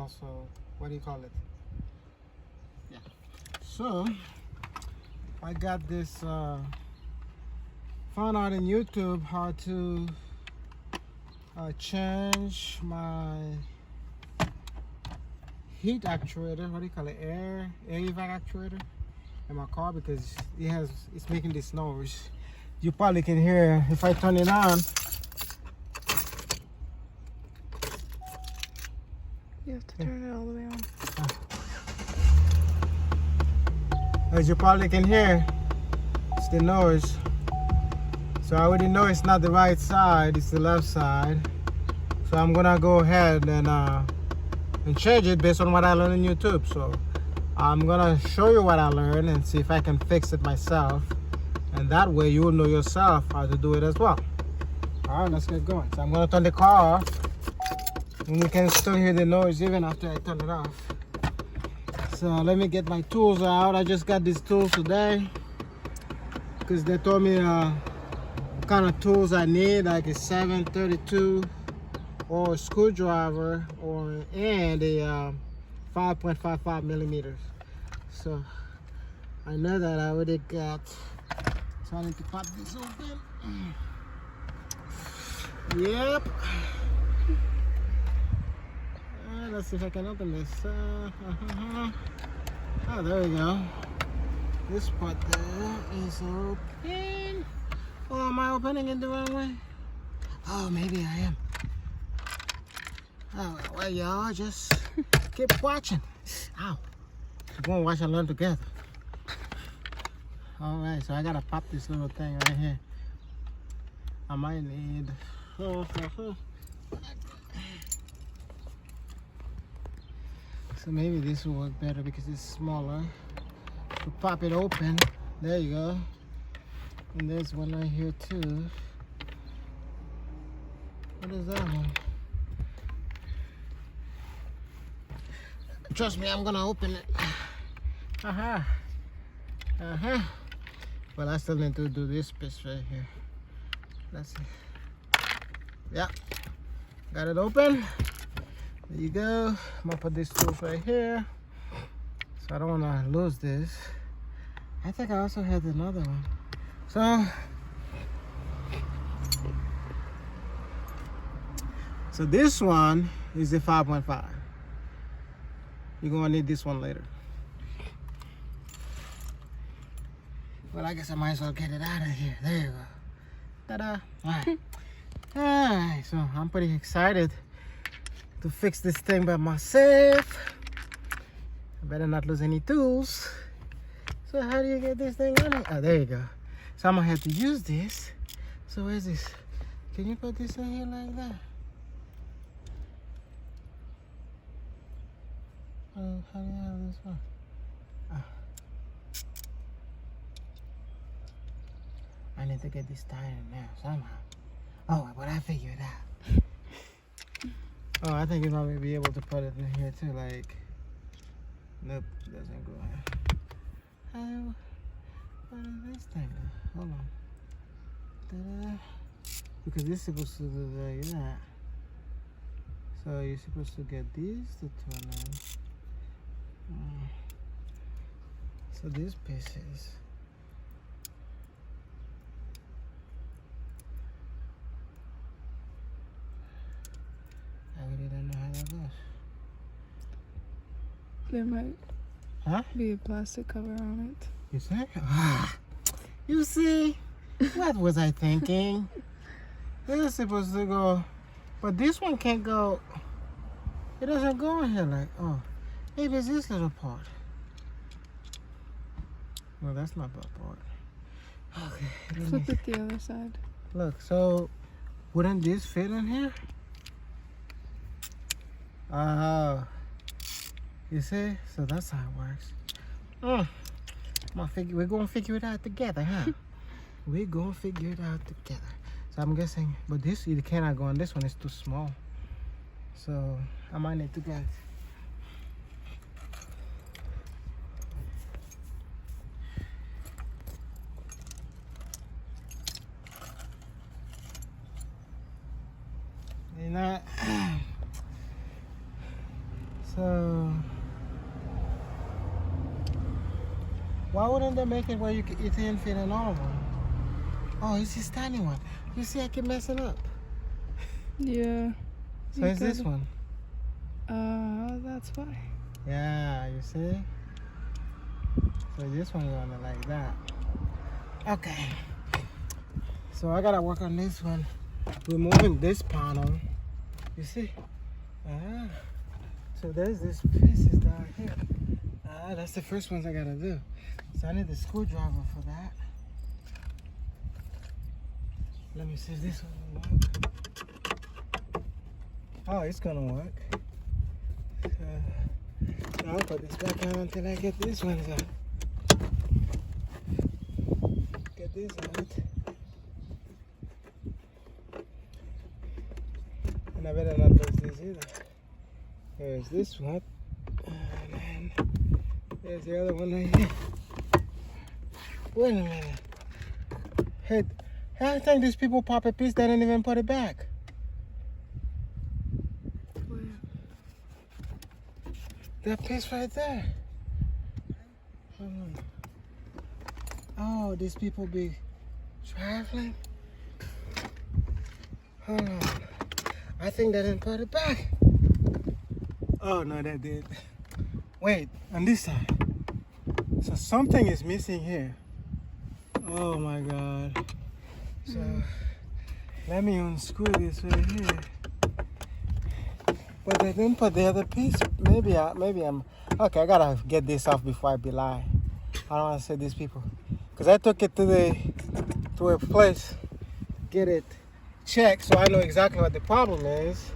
also, what do you call it? Yeah. So I got this, found out on YouTube how to change my heat actuator, what do you call it, air Hvac actuator in my car, because it's making this noise. You probably can hear if I turn it on. You have to turn it all the way on. As you probably can hear, it's the noise. So I already know it's not the right side, it's the left side. So I'm gonna go ahead and change it based on what I learned on YouTube. So I'm gonna show you what I learned and see if I can fix it myself. And that way you will know yourself how to do it as well. All right, let's get going. So I'm gonna turn the car off. And you can still hear the noise even after I turn it off. So let me get my tools out. I just got these tools today because they told me what kind of tools I need, like a 732 or a screwdriver and a 5.55 millimeters. So I know that I already got. So I need to pop this open. Yep. Let's see if I can open this. Oh, there we go. This part there is open. Oh, am I opening it the wrong way? Oh, maybe I am. Oh, well, y'all just keep watching. Ow. We're going to watch and learn together. All right, so I got to pop this little thing right here. I might need... So maybe this will work better because it's smaller. So pop it open. There you go. And there's one right here too. What is that one? Trust me, I'm gonna open it. Well, I still need to do this piece right here. Let's see. Yeah, got it open. There you go. I'm gonna put these tools right here, so I don't want to lose this. I think I also had another one. So this one is the 5.5. You're gonna need this one later. Well, I guess I might as well get it out of here. There you go. Ta-da! Alright. Alright, so I'm pretty excited to fix this thing by myself. I better not lose any tools. So how do you get this thing running? Oh, there you go. So I'm gonna have to use this. So where's this? Can you put this in here like that? Oh, how do you have this one? Oh. I need to get this tied in now somehow. Oh, but I figure it out. Oh, I think you might be able to put it in here too, like, nope, doesn't go in. What is this thing? Hold on. Ta-da. Because this is supposed to do like that. So you're supposed to get these to turn on. So these pieces. I really don't know how that goes. There might be a plastic cover on it. You see? You see? What was I thinking? This is supposed to go, but this one can't go. It doesn't go in here like, oh, maybe it's this little part. No, that's not that part. Okay. Flip it the other side. Look, so wouldn't this fit in here? Oh, you see? So that's how it works. We're gonna figure it out together, huh? We're gonna figure it out together. So I'm guessing, but this you cannot go on this one. It's too small. So I might need to get. You know. So why wouldn't they make it where you can, it didn't fit in normal? Oh, it's this tiny one. You see, I keep messing up. Yeah. So it's this one. That's why. Yeah, you see? So this one gonna like that. Okay. So I gotta work on this one. Removing this panel. You see? So there's this pieces down here. That's the first ones I gotta do. So I need the screwdriver for that. Let me see if this one will work. Oh, it's gonna work. So I'll put this back on until I get this one out. Get this out. And I better not lose this either. There's this one. And then there's the other one right here. Wait a minute. Hey, I think these people pop a piece, they didn't even put it back. Where? That piece right there. Hold on. Oh, these people be traveling. Hold on. I think they didn't put it back. Oh, no, they did. Wait, on this side. So something is missing here. Oh my God. So let me unscrew this right here. But they didn't put the other piece. Maybe I'm okay. I gotta get this off before I belie. I don't want to say these people, because I took it to a place, get it checked, so I know exactly what the problem is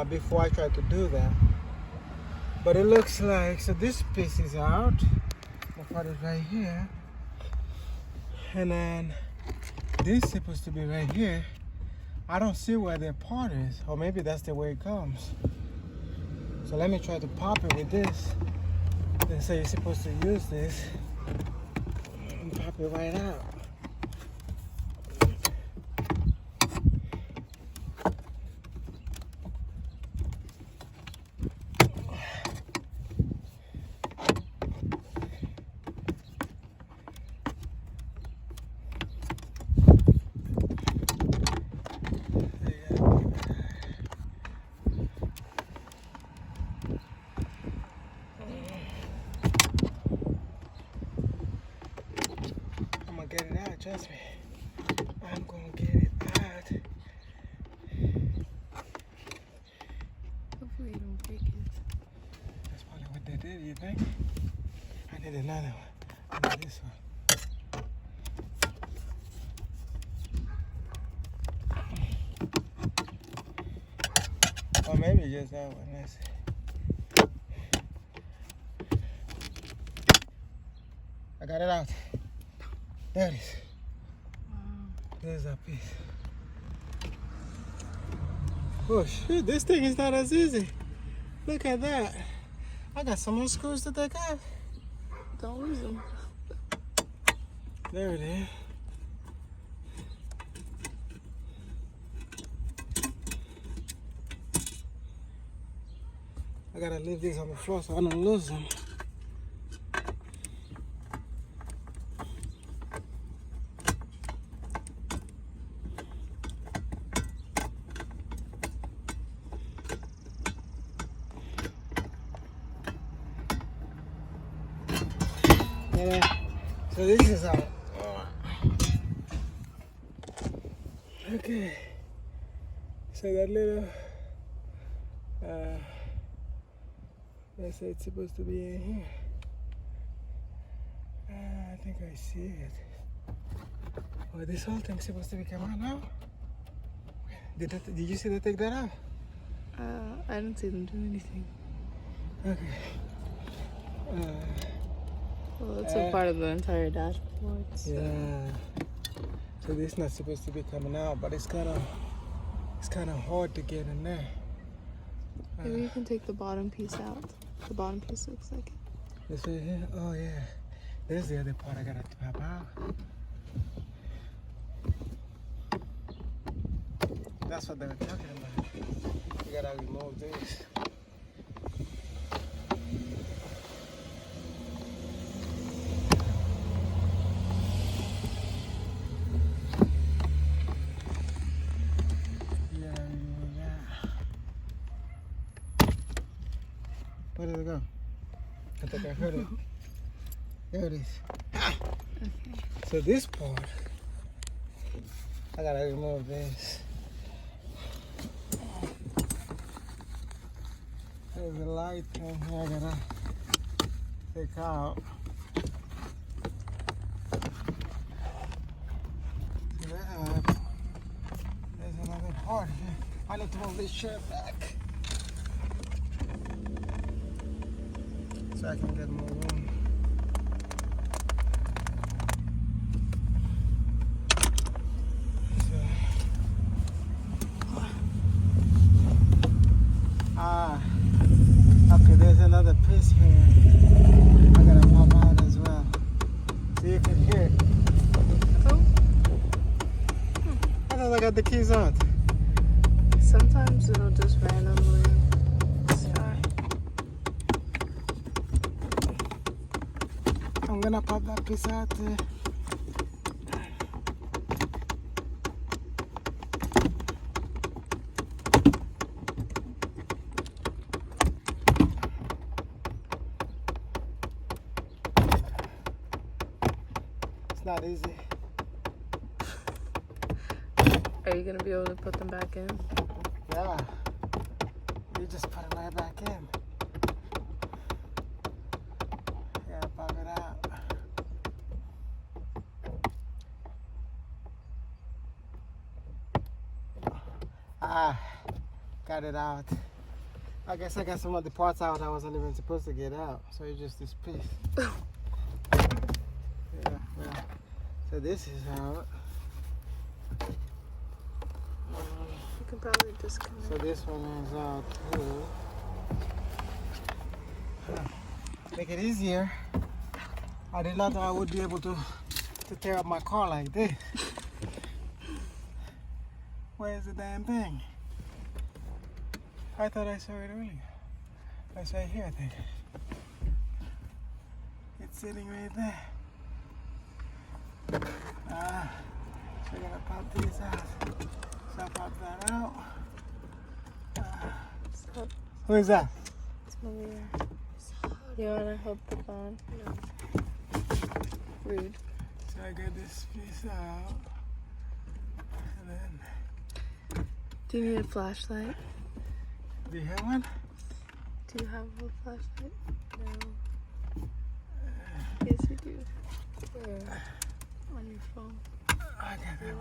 before I try to do that. But it looks like, so this piece is out. I'll put it right here. And then this is supposed to be right here. I don't see where the part is, or maybe that's the way it comes. So let me try to pop it with this. They say you're supposed to use this and pop it right out. Get it out, trust me. I'm gonna get it out. Hopefully you don't break it. That's probably what they did, you think? I need another one. I need this one. Or maybe just that one. Let's see. I got it out. There it is. Wow. There's that piece. Oh shoot, this thing is not as easy. Look at that. I got some more screws to take off. Don't lose them. There it is. I gotta leave these on the floor so I don't lose them. So this is out. Okay. So that little, let's say it's supposed to be in here. I think I see it. Oh, this whole thing's supposed to be coming out now? Did you see them take that out? I didn't see them do anything. Okay. Well, it's a part of the entire dashboard. So. Yeah. So this is not supposed to be coming out, but it's kind of hard to get in there. Maybe you can take the bottom piece out. The bottom piece looks like it. This right here? Oh yeah. There's the other part I gotta pop out. That's what they were talking about. You gotta remove this. Where did it go? I think I heard it. There it is. Okay. So this part, I gotta remove this. There's a light thing here I gotta take out. So there's another part here. I need to move this chair back so I can get more room. Okay, there's another piece here. I gotta pop out as well. So you can hear it. Oh. I thought I got the keys out. Sometimes it'll just randomly start. I'm gonna pop that piece out there. Not easy. Are you gonna be able to put them back in? Yeah. You just put it right back in. You gotta pop it out. Got it out. I guess I got some of the parts out I wasn't even supposed to get out. So it's just this piece. Yeah. So this is out. You can probably disconnect. So this one is out too. Make it easier. I did not know I would be able to tear up my car like this. Where's the damn thing? I thought I saw it earlier. It's right here, I think. It's sitting right there. So I'm gonna pop these out. So I pop that out. Stop. Who is that? It's Maria. You wanna help the phone? No. Rude. So I got this piece out. And then. Do you need a flashlight? Do you have one? Do you have a flashlight? No. Yes, you do. Where? On your phone. I got that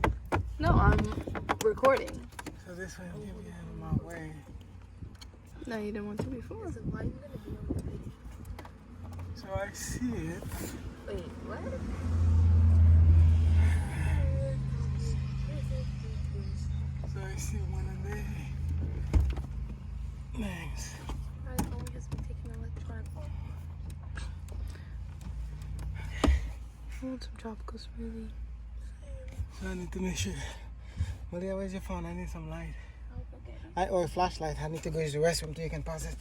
one. No, I'm recording. So this way will get me out of my way. No, you didn't want to before. So I see it. Wait, what? So I see one of these. Thanks. I only has been taking electronic. I want some tropical smoothie. So I need to make sure. Malia, where's your phone? I need some light. I'll go get it. Or a flashlight. I need to go use the restroom so you can pass it.